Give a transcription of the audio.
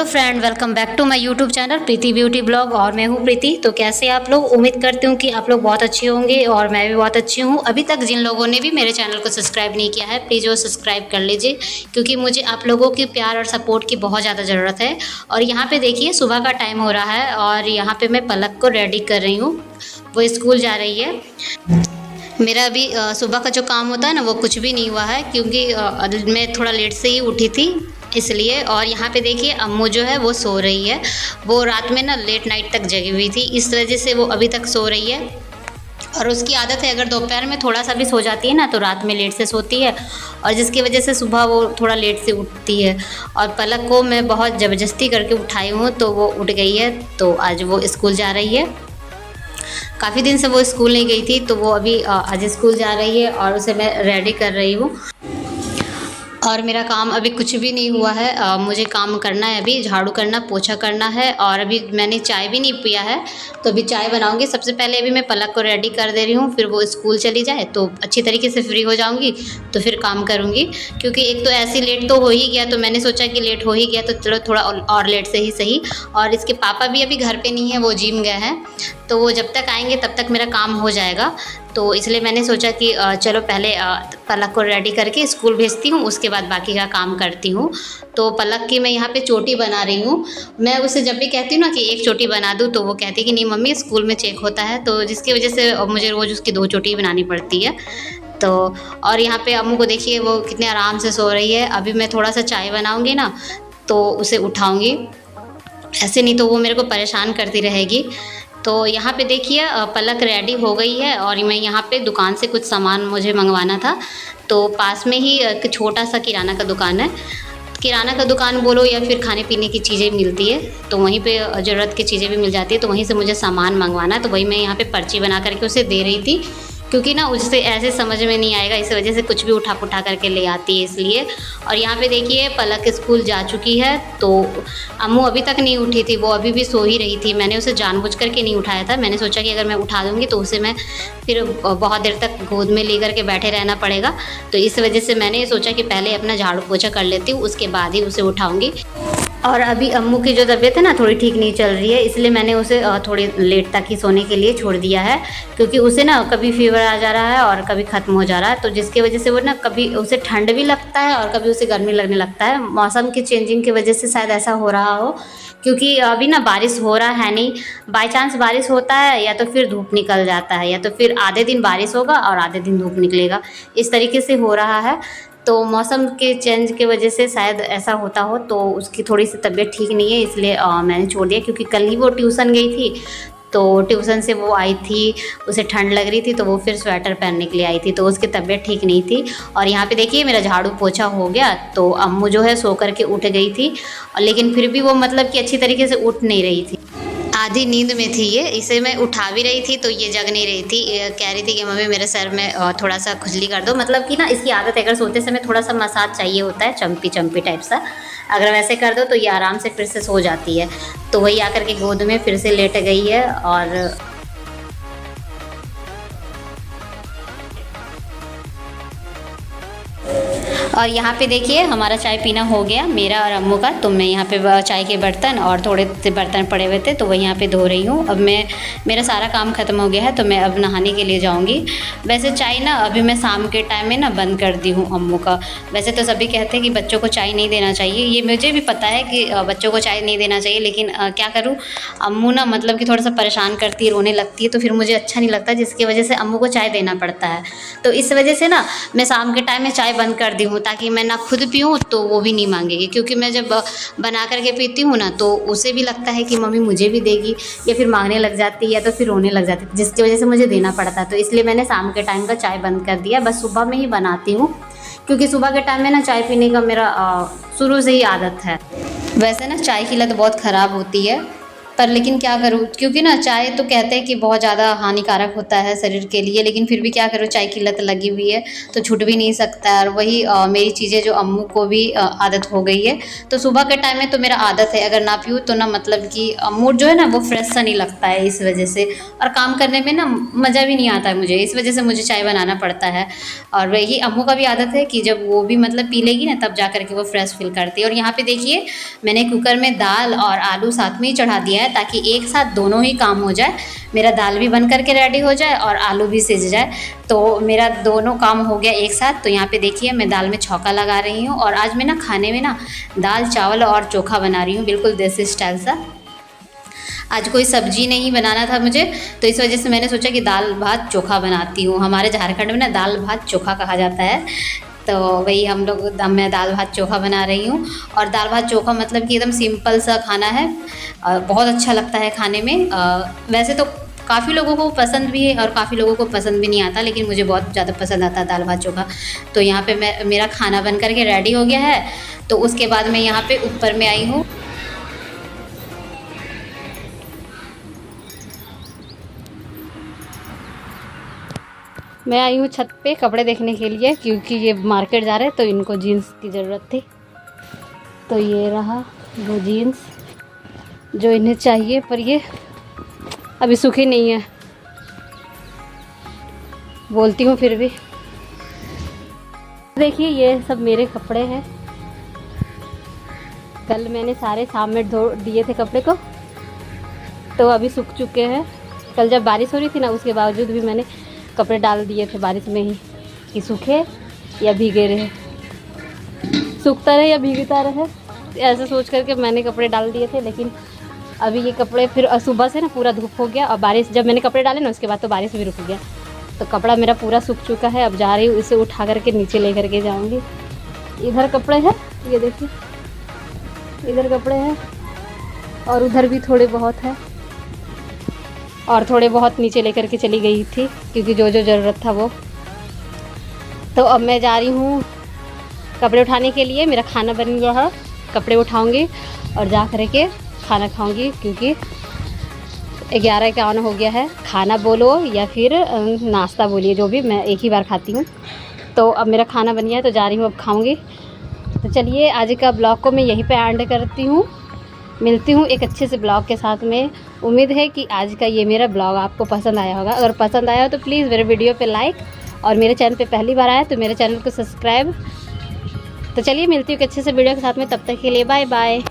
Hello friend, welcome back to my YouTube channel Preeti beauty blog. और मैं हूँ प्रीति। तो कैसे आप लोग? उम्मीद करती हूँ कि आप लोग बहुत अच्छे होंगे और मैं भी बहुत अच्छी हूँ। अभी तक जिन लोगों ने भी मेरे चैनल को सब्सक्राइब नहीं किया है, प्लीज़ वो सब्सक्राइब कर लीजिए, क्योंकि मुझे आप लोगों की प्यार और सपोर्ट की बहुत ज़्यादा ज़रूरत है। और यहाँ पर देखिए, सुबह का टाइम हो रहा है और यहाँ पर मैं पलक को रेडी कर रही हूँ। वो स्कूल जा रही है। मेरा अभी सुबह का जो काम होता है ना, वो कुछ भी नहीं हुआ है, क्योंकि मैं थोड़ा लेट से ही उठी थी इसलिए। और यहाँ पे देखिए, अम्मू जो है वो सो रही है। वो रात में ना लेट नाइट तक जगी हुई थी, इस वजह से वो अभी तक सो रही है। और उसकी आदत है, अगर दोपहर में थोड़ा सा भी सो जाती है ना, तो रात में लेट से सोती है, और जिसकी वजह से सुबह वो थोड़ा लेट से उठती है। और पलक को मैं बहुत ज़बरदस्ती करके उठाई हूँ, तो वो उठ गई है। तो आज वो स्कूल जा रही है। काफ़ी दिन से वो स्कूल नहीं गई थी, तो वो अभी आज स्कूल जा रही है और उसे मैं रेडी कर रही हूँ। और मेरा काम अभी कुछ भी नहीं हुआ है। मुझे काम करना है, अभी झाड़ू करना, पोछा करना है। और अभी मैंने चाय भी नहीं पिया है, तो अभी चाय बनाऊंगी। सबसे पहले अभी मैं पलक को रेडी कर दे रही हूँ, फिर वो स्कूल चली जाए तो अच्छी तरीके से फ्री हो जाऊँगी, तो फिर काम करूँगी। क्योंकि एक तो ऐसे लेट तो हो ही गया, तो मैंने सोचा कि लेट हो ही गया तो चलो थोड़ा और लेट से ही सही। और इसके पापा भी अभी घर पर नहीं है, वो जिम गए हैं, तो वो जब तक आएंगे तब तक मेरा काम हो जाएगा। तो इसलिए मैंने सोचा कि चलो पहले पलक को रेडी करके स्कूल भेजती हूँ, उसके बाद बाकी का काम करती हूँ। तो पलक की मैं यहाँ पे चोटी बना रही हूँ। मैं उसे जब भी कहती हूँ ना कि एक चोटी बना दूँ, तो वो कहती है कि नहीं मम्मी, स्कूल में चेक होता है, तो जिसकी वजह से मुझे रोज़ उसकी 2 चोटी बनानी पड़ती है। तो और यहाँ पे अम्मू को देखिए, वो कितने आराम से सो रही है। अभी मैं थोड़ा सा चाय बनाऊँगी ना, तो उसे उठाऊँगी, ऐसे नहीं तो वो मेरे को परेशान करती रहेगी। तो यहाँ पे देखिए, पलक रेडी हो गई है। और मैं यहाँ पे दुकान से कुछ सामान मुझे मंगवाना था, तो पास में ही एक छोटा सा किराना का दुकान है। किराना का दुकान बोलो या फिर खाने पीने की चीज़ें मिलती है, तो वहीं पे ज़रूरत की चीज़ें भी मिल जाती है। तो वहीं से मुझे सामान मंगवाना है, तो वही मैं यहाँ पे पर्ची बना करके उसे दे रही थी, क्योंकि ना उससे ऐसे समझ में नहीं आएगा, इस वजह से कुछ भी उठा पुठा करके ले आती है, इसलिए। और यहाँ पे देखिए, पलक स्कूल जा चुकी है। तो अम्मू अभी तक नहीं उठी थी, वो अभी भी सो ही रही थी। मैंने उसे जानबूझ करके नहीं उठाया था। मैंने सोचा कि अगर मैं उठा दूँगी तो उसे मैं फिर बहुत देर तक गोद में ले करके बैठे रहना पड़ेगा। तो इस वजह से मैंने सोचा कि पहले अपना झाड़ू पोछा कर लेती हूँ, उसके बाद ही उसे उठाऊँगी। और अभी अम्मू की जो तबीयत है ना, थोड़ी ठीक नहीं चल रही है, इसलिए मैंने उसे थोड़ी लेट तक ही सोने के लिए छोड़ दिया है। क्योंकि उसे ना कभी फीवर आ जा रहा है और कभी ख़त्म हो जा रहा है, तो जिसकी वजह से वो ना कभी उसे ठंड भी लगता है और कभी उसे गर्मी लगने लगता है। मौसम की चेंजिंग की वजह से शायद ऐसा हो रहा हो, क्योंकि अभी ना बारिश हो रहा है नहीं। बाई चांस बारिश होता है, या तो फिर धूप निकल जाता है, या तो फिर आधे दिन बारिश होगा और आधे दिन धूप निकलेगा, इस तरीके से हो रहा है। तो मौसम के चेंज की वजह से शायद ऐसा होता हो। तो उसकी थोड़ी सी तबीयत ठीक नहीं है, इसलिए मैंने छोड़ दिया। क्योंकि कल ही वो ट्यूशन गई थी, तो ट्यूशन से वो आई थी, उसे ठंड लग रही थी, तो वो फिर स्वेटर पहनने के लिए आई थी, तो उसकी तबीयत ठीक नहीं थी। और यहाँ पे देखिए, मेरा झाड़ू पोछा हो गया। तो अम्मू जो है सो करके उठ गई थी, लेकिन फिर भी वो मतलब कि अच्छी तरीके से उठ नहीं रही थी, आधी नींद में थी ये। इसे मैं उठा भी रही थी तो ये जग नहीं रही थी। कह रही थी कि मम्मी मेरे सर में थोड़ा सा खुजली कर दो। मतलब कि ना, इसकी आदत है, अगर सोते समय थोड़ा सा मसाज चाहिए होता है, चम्पी चम्पी टाइप सा। अगर वैसे कर दो तो ये आराम से फिर से सो जाती है। तो वही आकर के गोद में फिर से लेट गई है। और यहाँ पे देखिए, हमारा चाय पीना हो गया, मेरा और अम्मू का। तो मैं यहाँ पे चाय के बर्तन और थोड़े से बर्तन पड़े हुए थे, तो वही यहाँ पे धो रही हूँ। अब मेरा सारा काम ख़त्म हो गया है, तो मैं अब नहाने के लिए जाऊँगी। वैसे चाय ना अभी मैं शाम के टाइम में ना बंद कर दी हूँ अम्मू का। वैसे तो सभी कहते हैं कि बच्चों को चाय नहीं देना चाहिए, ये मुझे भी पता है कि बच्चों को चाय नहीं देना चाहिए, लेकिन क्या करूँ, अम्मू ना मतलब कि थोड़ा सा परेशान करती है, रोने लगती है, तो फिर मुझे अच्छा नहीं लगता, जिसकी वजह से अम्मू को चाय देना पड़ता है। तो इस वजह से ना मैं शाम के टाइम में चाय बंद कर दी हूँ, ताकि मैं ना खुद पीऊँ तो वो भी नहीं मांगेगी। क्योंकि मैं जब बना करके पीती हूँ ना, तो उसे भी लगता है कि मम्मी मुझे भी देगी, या फिर मांगने लग जाती है, या तो फिर रोने लग जाती है, जिसकी वजह से मुझे देना पड़ता है। तो इसलिए मैंने शाम के टाइम का चाय बंद कर दिया, बस सुबह में ही बनाती हूँ। क्योंकि सुबह के टाइम में ना चाय पीने का मेरा शुरू से ही आदत है। वैसे ना चाय की लत बहुत ख़राब होती है, पर लेकिन क्या करूँ, क्योंकि ना चाय तो कहते हैं कि बहुत ज़्यादा हानिकारक होता है शरीर के लिए, लेकिन फिर भी क्या करूँ, चाय की लत लगी हुई है तो छूट भी नहीं सकता है। और वही मेरी चीज़ें जो अम्मू को भी आदत हो गई है, तो सुबह के टाइम में तो मेरा आदत है, अगर ना पीऊँ तो ना मतलब कि मूड जो है ना वो फ्रेश सा नहीं लगता है इस वजह से, और काम करने में ना मज़ा भी नहीं आता है मुझे, इस वजह से मुझे चाय बनाना पड़ता है। और वही अम्मू का भी आदत है कि जब वो भी मतलब पी लेगी ना तब जा कर के वो फ्रेश फील करती है। और यहाँ पे देखिए मैंने कुकर में दाल और आलू साथ में ही चढ़ा दिया है ताकि एक साथ दोनों ही काम हो जाए, मेरा दाल भी बन करके रेडी हो जाए और आलू भी सिज जाए, तो मेरा दोनों काम हो गया एक साथ। तो यहाँ पे देखिए मैं दाल में छौंका लगा रही हूँ, और आज मैं ना खाने में ना दाल चावल और चोखा बना रही हूँ, बिल्कुल देसी स्टाइल सा। आज कोई सब्जी नहीं बनाना था मुझे, तो इस वजह से मैंने सोचा कि दाल भात चोखा बनाती हूँ। हमारे झारखंड में ना दाल भात चोखा कहा जाता है, तो वही मैं दाल भात चोखा बना रही हूँ। और दाल भात चोखा मतलब कि एकदम सिंपल सा खाना है, बहुत अच्छा लगता है खाने में। वैसे तो काफ़ी लोगों को पसंद भी है और काफ़ी लोगों को पसंद भी नहीं आता, लेकिन मुझे बहुत ज़्यादा पसंद आता है दाल भात चोखा। तो यहाँ पे मेरा खाना बन करके रेडी हो गया है, तो उसके बाद मैं यहाँ पे ऊपर में आई हूँ। मैं आई हूँ छत पे कपड़े देखने के लिए, क्योंकि ये मार्केट जा रहे हैं तो इनको जीन्स की ज़रूरत थी। तो ये रहा वो जीन्स जो इन्हें चाहिए, पर ये अभी सूखी नहीं है, बोलती हूँ फिर भी। देखिए ये सब मेरे कपड़े हैं, कल मैंने सारे शाम में धो दिए थे कपड़े को, तो अभी सूख चुके हैं। कल जब बारिश हो रही थी ना, उसके बावजूद भी मैंने कपड़े डाल दिए थे बारिश में ही, कि सूखे या भीगे रहे, सूखता रहे या भीगता रहे, ऐसे सोच करके मैंने कपड़े डाल दिए थे। लेकिन अभी ये कपड़े फिर सुबह से ना पूरा धूप हो गया, और बारिश जब मैंने कपड़े डाले ना उसके बाद तो बारिश भी रुक गया, तो कपड़ा मेरा पूरा सूख चुका है। अब जा रही हूँ इसे उठा करके नीचे ले करके जाऊँगी। इधर कपड़े हैं, ये देखिए इधर कपड़े हैं, और उधर भी थोड़े बहुत है, और थोड़े बहुत नीचे लेकर के चली गई थी क्योंकि जो जो ज़रूरत था वो। तो अब मैं जा रही हूँ कपड़े उठाने के लिए, मेरा खाना बन गया है, कपड़े उठाऊँगी और जा कर के खाना खाऊँगी, क्योंकि 11:51 हो गया है। खाना बोलो या फिर नाश्ता बोलिए, जो भी, मैं एक ही बार खाती हूँ। तो अब मेरा खाना बन गया है तो जा रही हूँ, अब खाऊँगी। तो चलिए आज का ब्लॉग को मैं यहीं पे एंड करती हूँ, मिलती हूँ एक अच्छे से ब्लॉग के साथ में। उम्मीद है कि आज का ये मेरा ब्लॉग आपको पसंद आया होगा। अगर पसंद आया हो तो प्लीज़ मेरे वीडियो पे लाइक, और मेरे चैनल पे पहली बार आया तो मेरे चैनल को सब्सक्राइब। तो चलिए मिलती हूँ एक अच्छे से वीडियो के साथ में, तब तक के लिए बाय बाय।